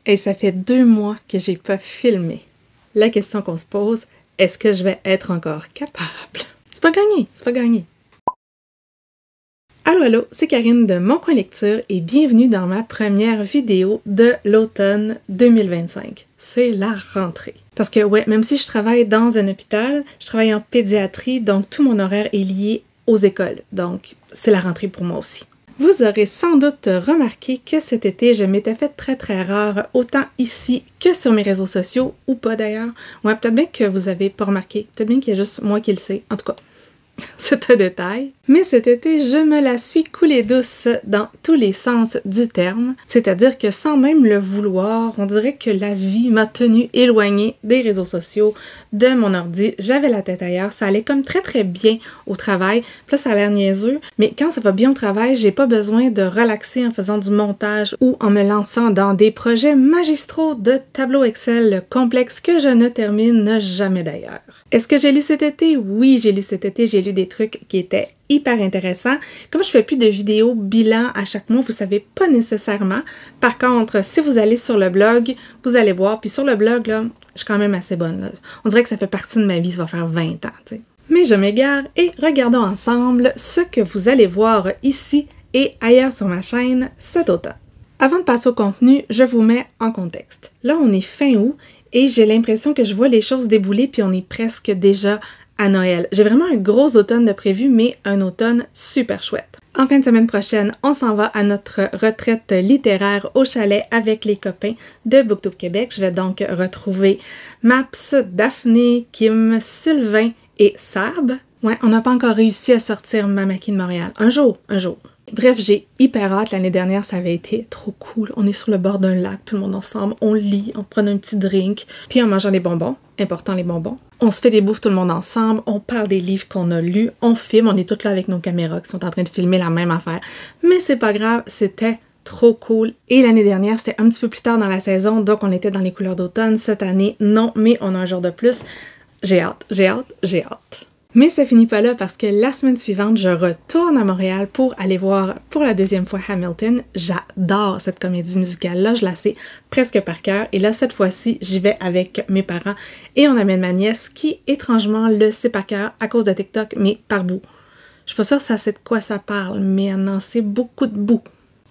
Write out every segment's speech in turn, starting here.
Et ça fait 2 mois que j'ai pas filmé. La question qu'on se pose, est-ce que je vais être encore capable? C'est pas gagné, c'est pas gagné. Allô, allô, c'est Karine de Mon Coin Lecture et bienvenue dans ma première vidéo de l'automne 2025. C'est la rentrée. Parce que ouais, même si je travaille dans un hôpital, je travaille en pédiatrie, donc tout mon horaire est lié aux écoles. Donc, c'est la rentrée pour moi aussi. Vous aurez sans doute remarqué que cet été, je m'étais fait très rare, autant ici que sur mes réseaux sociaux, ou pas d'ailleurs. Ouais, peut-être bien que vous avez pas remarqué, peut-être bien qu'il y a juste moi qui le sais, en tout cas. C'est un détail. Mais cet été, je me la suis coulée douce dans tous les sens du terme. C'est-à-dire que sans même le vouloir, on dirait que la vie m'a tenue éloignée des réseaux sociaux, de mon ordi. J'avais la tête ailleurs. Ça allait comme très bien au travail. Puis là, ça a l'air niaiseux. Mais quand ça va bien au travail, j'ai pas besoin de relaxer en faisant du montage ou en me lançant dans des projets magistraux de tableaux Excel complexes que je ne termine jamais d'ailleurs. Est-ce que j'ai lu cet été? Oui, j'ai lu cet été. J'ai lu des trucs qui étaient hyper intéressants. Comme je fais plus de vidéos bilan à chaque mois, vous savez pas nécessairement. Par contre, si vous allez sur le blog, vous allez voir. Puis sur le blog, là, je suis quand même assez bonne. Là. On dirait que ça fait partie de ma vie, ça va faire 20 ans, tu sais. Mais je m'égare et regardons ensemble ce que vous allez voir ici et ailleurs sur ma chaîne cet automne. Avant de passer au contenu, je vous mets en contexte. Là, on est fin août et j'ai l'impression que je vois les choses débouler puis on est presque déjà à Noël. J'ai vraiment un gros automne de prévu, mais un automne super chouette. En fin de semaine prochaine, on s'en va à notre retraite littéraire au chalet avec les copains de BookTube Québec. Je vais donc retrouver Maps, Daphné, Kim, Sylvain et Sab. Ouais, on n'a pas encore réussi à sortir Mamaki de Montréal. Un jour. Bref, j'ai hyper hâte. L'année dernière, ça avait été trop cool. On est sur le bord d'un lac, tout le monde ensemble. On lit, on prend un petit drink, puis en mangeant des bonbons. Important, les bonbons. On se fait des bouffes tout le monde ensemble. On parle des livres qu'on a lus. On filme. On est tous là avec nos caméras qui sont en train de filmer la même affaire. Mais c'est pas grave, c'était trop cool. Et l'année dernière, c'était un petit peu plus tard dans la saison, donc on était dans les couleurs d'automne. Cette année, non, mais on a un jour de plus. J'ai hâte. Mais ça finit pas là parce que la semaine suivante, je retourne à Montréal pour aller voir pour la deuxième fois Hamilton. J'adore cette comédie musicale-là, je la sais presque par cœur. Et là, cette fois-ci, j'y vais avec mes parents et on amène ma nièce qui, étrangement, le sait par cœur à cause de TikTok, mais par bout. Je suis pas sûre que ça sait de quoi ça parle, mais elle en sait beaucoup de bout.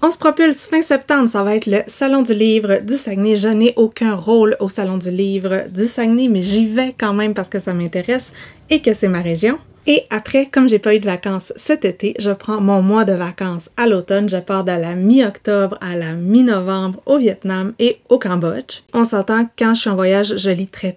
On se propulse fin septembre, ça va être le Salon du livre du Saguenay. Je n'ai aucun rôle au Salon du livre du Saguenay, mais j'y vais quand même parce que ça m'intéresse et que c'est ma région. Et après, comme j'ai pas eu de vacances cet été, je prends mon mois de vacances à l'automne. Je pars de la mi-octobre à la mi-novembre au Vietnam et au Cambodge. On s'entend, quand je suis en voyage, je lis très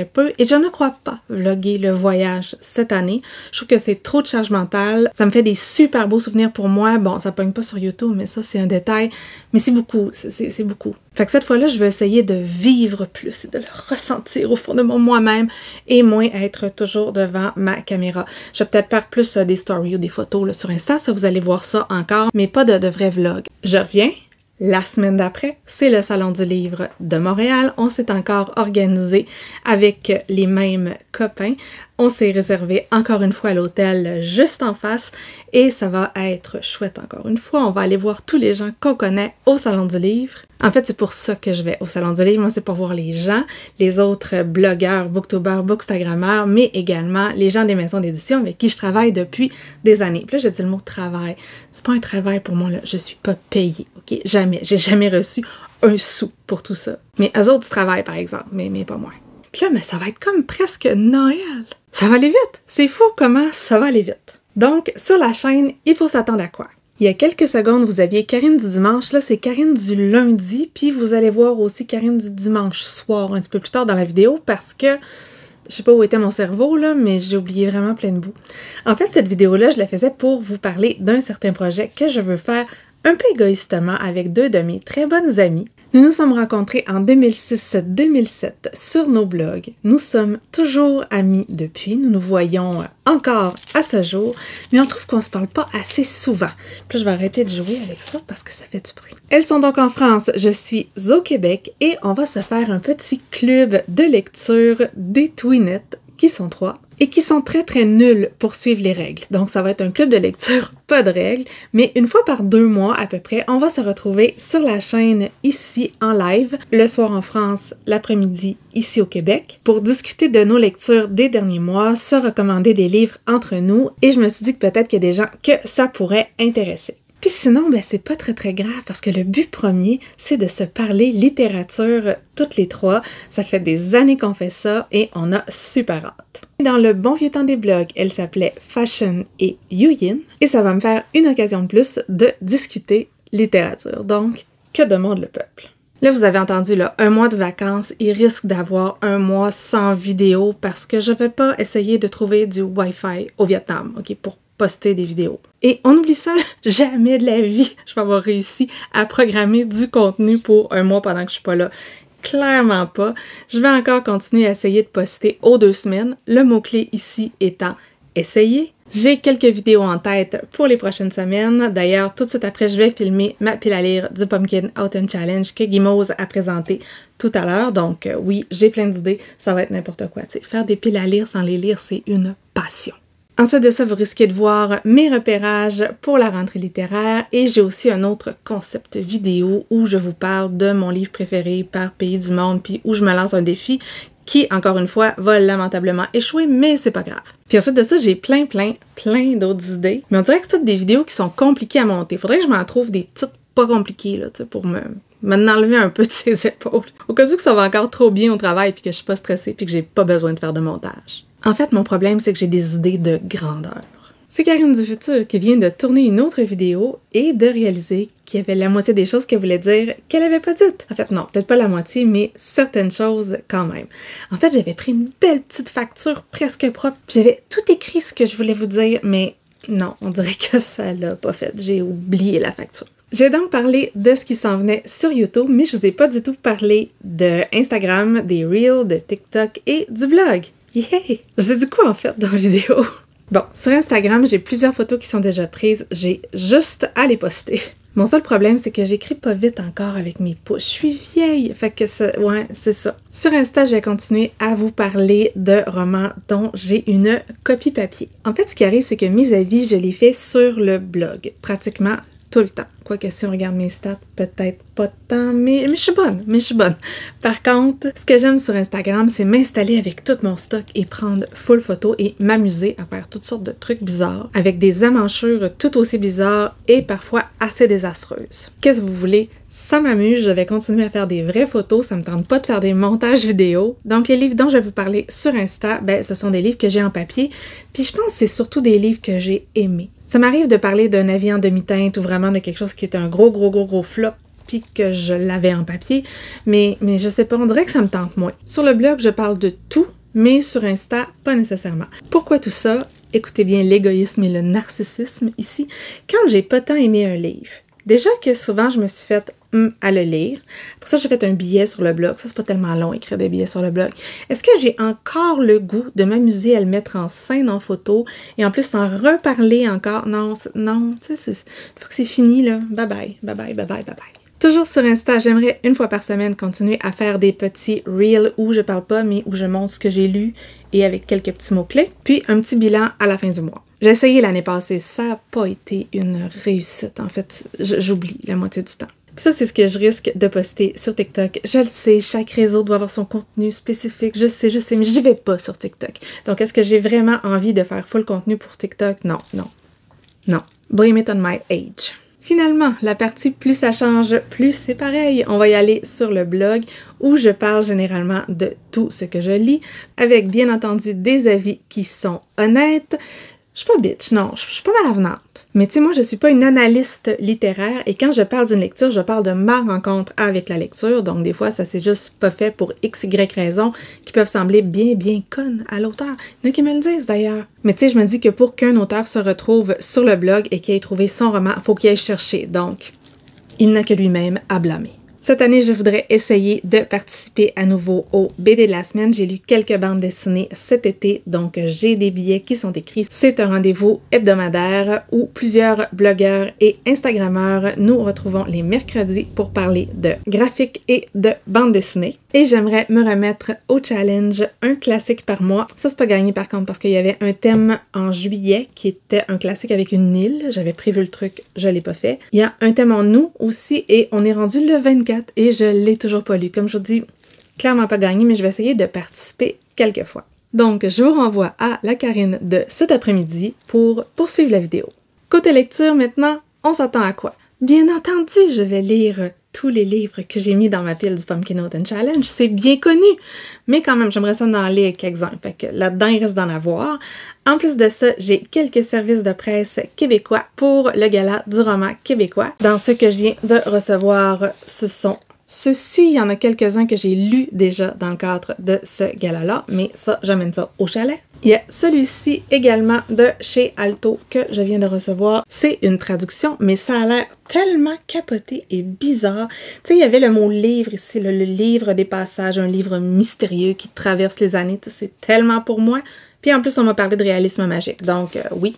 peu et je ne crois pas vlogger le voyage cette année. Je trouve que c'est trop de charge mentale. Ça me fait des super beaux souvenirs pour moi. Bon, ça pogne pas sur YouTube, mais ça, c'est un détail. Mais c'est beaucoup, c'est beaucoup. Fait que cette fois-là, je vais essayer de vivre plus et de le ressentir au fond de moi-même et moins être toujours devant ma caméra. Je vais peut-être faire plus des stories ou des photos là, sur Insta, ça vous allez voir ça encore, mais pas de vrais vlogs. Je reviens. La semaine d'après, c'est le Salon du livre de Montréal. On s'est encore organisé avec les mêmes copains. On s'est réservé encore une fois à l'hôtel juste en face et ça va être chouette encore une fois. On va aller voir tous les gens qu'on connaît au Salon du livre. En fait, c'est pour ça que je vais au Salon du livre. Moi, c'est pour voir les gens, les autres blogueurs, booktubers, bookstagrammeurs, mais également les gens des maisons d'édition avec qui je travaille depuis des années. Puis là, j'ai dit le mot travail. C'est pas un travail pour moi, là. Je suis pas payée, ok? Jamais. J'ai jamais reçu un sou pour tout ça. Mais eux autres, ils travaillent, par exemple, mais pas moi. Puis là, mais ça va être comme presque Noël. Ça va aller vite. C'est fou comment ça va aller vite. Donc, sur la chaîne, il faut s'attendre à quoi? Il y a quelques secondes, vous aviez Karine du dimanche. Là, c'est Karine du lundi. Puis vous allez voir aussi Karine du dimanche soir, un petit peu plus tard dans la vidéo, parce que je sais pas où était mon cerveau, là, mais j'ai oublié vraiment plein de bouts. En fait, cette vidéo-là, je la faisais pour vous parler d'un certain projet que je veux faire un peu égoïstement avec deux de mes très bonnes amies. Nous nous sommes rencontrés en 2006-2007 sur nos blogs. Nous sommes toujours amis depuis. Nous nous voyons encore à ce jour, mais on trouve qu'on se parle pas assez souvent. Puis là, je vais arrêter de jouer avec ça parce que ça fait du bruit. Elles sont donc en France, je suis au Québec et on va se faire un petit club de lecture des Twinettes qui sont 3. et qui sont très très nuls pour suivre les règles. Donc ça va être un club de lecture, pas de règles, mais une fois par 2 mois à peu près, on va se retrouver sur la chaîne ici en live, le soir en France, l'après-midi ici au Québec, pour discuter de nos lectures des derniers mois, se recommander des livres entre nous, et je me suis dit que peut-être qu'il y a des gens que ça pourrait intéresser. Puis sinon, ben c'est pas très très grave parce que le but premier, c'est de se parler littérature toutes les trois. Ça fait des années qu'on fait ça et on a super hâte. Dans le bon vieux temps des blogs, elle s'appelait Fashion et Yuyin et ça va me faire une occasion de plus de discuter littérature. Donc, que demande le peuple? Là, vous avez entendu, là, 1 mois de vacances, il risque d'avoir 1 mois sans vidéo parce que je vais pas essayer de trouver du Wi-Fi au Vietnam, ok, pour poster des vidéos. Et on oublie ça, jamais de la vie, je vais avoir réussi à programmer du contenu pour 1 mois pendant que je suis pas là. Clairement pas. Je vais encore continuer à essayer de poster aux 2 semaines, le mot-clé ici étant « essayer ». J'ai quelques vidéos en tête pour les prochaines semaines. D'ailleurs, tout de suite après, je vais filmer ma pile à lire du Pumpkin Autumn Challenge que Guimauve a présenté tout à l'heure. Donc oui, j'ai plein d'idées, ça va être n'importe quoi. T'sais, faire des piles à lire sans les lire, c'est une passion. Ensuite de ça, vous risquez de voir mes repérages pour la rentrée littéraire et j'ai aussi un autre concept vidéo où je vous parle de mon livre préféré par pays du monde puis où je me lance un défi qui, encore une fois, va lamentablement échouer, mais c'est pas grave. Puis ensuite de ça, j'ai plein d'autres idées, mais on dirait que c'est toutes des vidéos qui sont compliquées à monter. Faudrait que je m'en trouve des petites pas compliquées, là, tu sais, pour m'en enlever un peu de ses épaules. Au cas où que ça va encore trop bien au travail puis que je suis pas stressée puis que j'ai pas besoin de faire de montage. En fait, mon problème, c'est que j'ai des idées de grandeur. C'est Karine du futur qui vient de tourner une autre vidéo et de réaliser qu'il y avait la moitié des choses qu'elle voulait dire qu'elle avait pas dites. En fait, non, peut-être pas la moitié, mais certaines choses quand même. En fait, j'avais pris une belle petite facture presque propre. J'avais tout écrit ce que je voulais vous dire, mais non, on dirait que ça l'a pas fait. J'ai oublié la facture. J'ai donc parlé de ce qui s'en venait sur YouTube, mais je vous ai pas du tout parlé de Instagram, des Reels, de TikTok et du blog. Yeah! Je sais du coup en fait dans la vidéo. Bon, sur Instagram, j'ai plusieurs photos qui sont déjà prises. J'ai juste à les poster. Mon seul problème, c'est que j'écris pas vite encore avec mes pouces. Je suis vieille! Fait que ça, ouais, c'est ça. Sur Insta, je vais continuer à vous parler de romans dont j'ai une copie papier. En fait, ce qui arrive, c'est que mes avis, je les fais sur le blog. Pratiquement tout le temps. Quoique si on regarde mes stats, peut-être pas tant, mais je suis bonne. Par contre, ce que j'aime sur Instagram, c'est m'installer avec tout mon stock et prendre full photo et m'amuser à faire toutes sortes de trucs bizarres, avec des amanchure tout aussi bizarres et parfois assez désastreuses. Qu'est-ce que vous voulez? Ça m'amuse, je vais continuer à faire des vraies photos, ça me tente pas de faire des montages vidéo. Donc les livres dont je vais vous parler sur Insta, ben ce sont des livres que j'ai en papier, puis je pense que c'est surtout des livres que j'ai aimés. Ça m'arrive de parler d'un avis en demi-teinte ou vraiment de quelque chose qui est un gros flop puis que je l'avais en papier, mais je sais pas, on dirait que ça me tente moins. Sur le blog, je parle de tout, mais sur Insta, pas nécessairement. Pourquoi tout ça? Écoutez bien l'égoïsme et le narcissisme ici. Quand j'ai pas tant aimé un livre, déjà que souvent je me suis faite à le lire. Pour ça, j'ai fait un billet sur le blog. Ça, c'est pas tellement long, écrire des billets sur le blog. Est-ce que j'ai encore le goût de m'amuser à le mettre en scène, en photo, et en plus en reparler encore? Non, tu sais, il faut que c'est fini, là. Bye bye. Toujours sur Insta, j'aimerais une fois par semaine continuer à faire des petits reels où je parle pas, mais où je montre ce que j'ai lu et avec quelques petits mots-clés, puis un petit bilan à la fin du mois. J'ai essayé l'année passée, ça n'a pas été une réussite. En fait, j'oublie la moitié du temps. Puis ça, c'est ce que je risque de poster sur TikTok. Je le sais, chaque réseau doit avoir son contenu spécifique. Je sais, mais j'y vais pas sur TikTok. Donc, est-ce que j'ai vraiment envie de faire full contenu pour TikTok? Non. Blame it on my age. Finalement, la partie plus ça change, plus c'est pareil. On va y aller sur le blog où je parle généralement de tout ce que je lis, avec bien entendu des avis qui sont honnêtes. Je suis pas bitch, non, je suis pas mal avenante. Mais tu sais, moi, je suis pas une analyste littéraire et quand je parle d'une lecture, je parle de ma rencontre avec la lecture. Donc, des fois, ça s'est juste pas fait pour x, y raisons qui peuvent sembler bien connes à l'auteur. Il y en a qui me le disent d'ailleurs. Mais tu sais, je me dis que pour qu'un auteur se retrouve sur le blog et qu'il ait trouvé son roman, il faut qu'il aille chercher. Donc, il n'a que lui-même à blâmer. Cette année, je voudrais essayer de participer à nouveau au BD de la semaine. J'ai lu quelques bandes dessinées cet été, donc j'ai des billets qui sont écrits. C'est un rendez-vous hebdomadaire où plusieurs blogueurs et instagrammeurs nous retrouvons les mercredis pour parler de graphique et de bandes dessinées. Et j'aimerais me remettre au challenge un classique par mois. Ça, c'est pas gagné par contre parce qu'il y avait un thème en juillet qui était un classique avec une île. J'avais prévu le truc, je l'ai pas fait. Il y a un thème en août aussi et on est rendu le 24 et je l'ai toujours pas lu. Comme je vous dis, clairement pas gagné, mais je vais essayer de participer quelques fois. Donc, je vous renvoie à la Karine de cet après-midi pour poursuivre la vidéo. Côté lecture, maintenant, on s'attend à quoi? Bien entendu, je vais lire tous les livres que j'ai mis dans ma pile du Pumpkin Autumn Challenge. C'est bien connu, mais quand même, j'aimerais ça en lire quelques-uns. Fait que là-dedans, il reste d'en avoir. En plus de ça, j'ai quelques services de presse québécois pour le gala du roman québécois. Dans ce que je viens de recevoir, ce sont ceux-ci. Il y en a quelques-uns que j'ai lus déjà dans le cadre de ce gala-là, mais ça, j'amène ça au chalet. Il y a celui-ci également de chez Alto que je viens de recevoir. C'est une traduction, mais ça a l'air tellement capoté et bizarre. Tu sais, il y avait le mot livre ici, le livre des passages, un livre mystérieux qui traverse les années. C'est tellement pour moi. Puis en plus, on m'a parlé de réalisme magique. Donc oui,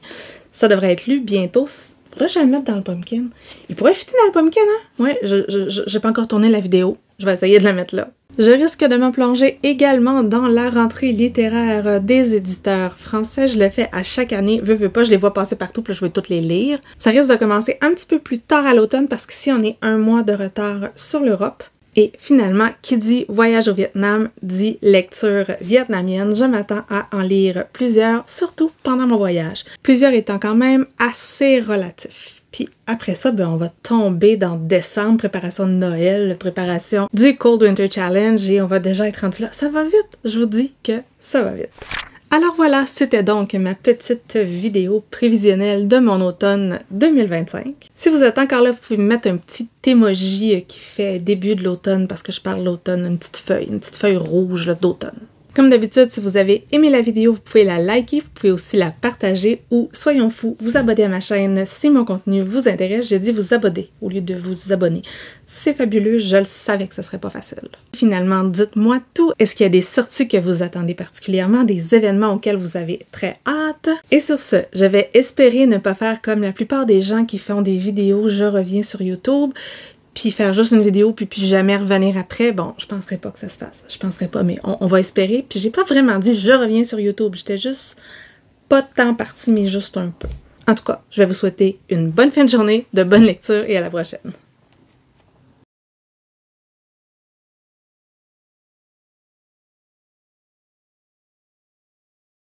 ça devrait être lu bientôt. Faudrait que je le mette dans le pumpkin. Il pourrait fitter dans le pumpkin, hein? Ouais, j'ai pas encore tourné la vidéo. Je vais essayer de la mettre là. Je risque de me plonger également dans la rentrée littéraire des éditeurs français. Je le fais à chaque année. Veux pas, je les vois passer partout, puis là, je vais toutes les lire. Ça risque de commencer un petit peu plus tard à l'automne parce qu'ici, on est un mois de retard sur l'Europe. Et finalement, qui dit voyage au Vietnam, dit lecture vietnamienne. Je m'attends à en lire plusieurs, surtout pendant mon voyage. Plusieurs étant quand même assez relatifs. Puis après ça, on va tomber dans décembre, préparation de Noël, préparation du Cold Winter Challenge et on va déjà être rendu là. Ça va vite, je vous dis que ça va vite. Alors voilà, c'était donc ma petite vidéo prévisionnelle de mon automne 2025. Si vous êtes encore là, vous pouvez me mettre un petit emoji qui fait début de l'automne parce que je parle l'automne, une petite feuille rouge d'automne. Comme d'habitude, si vous avez aimé la vidéo, vous pouvez la liker, vous pouvez aussi la partager ou, soyons fous, vous abonner à ma chaîne si mon contenu vous intéresse. J'ai dit vous abonner au lieu de vous abonner. C'est fabuleux, je le savais que ce serait pas facile. Finalement, dites-moi tout. Est-ce qu'il y a des sorties que vous attendez particulièrement, des événements auxquels vous avez très hâte? Et sur ce, je vais espérer ne pas faire comme la plupart des gens qui font des vidéos « Je reviens sur YouTube », puis faire juste une vidéo, puis jamais revenir après, bon, je penserais pas que ça se fasse. Je penserais pas, mais on va espérer. Puis j'ai pas vraiment dit « je reviens sur YouTube ». J'étais juste pas de temps parti, mais juste un peu. En tout cas, je vais vous souhaiter une bonne fin de journée, de bonnes lectures et à la prochaine.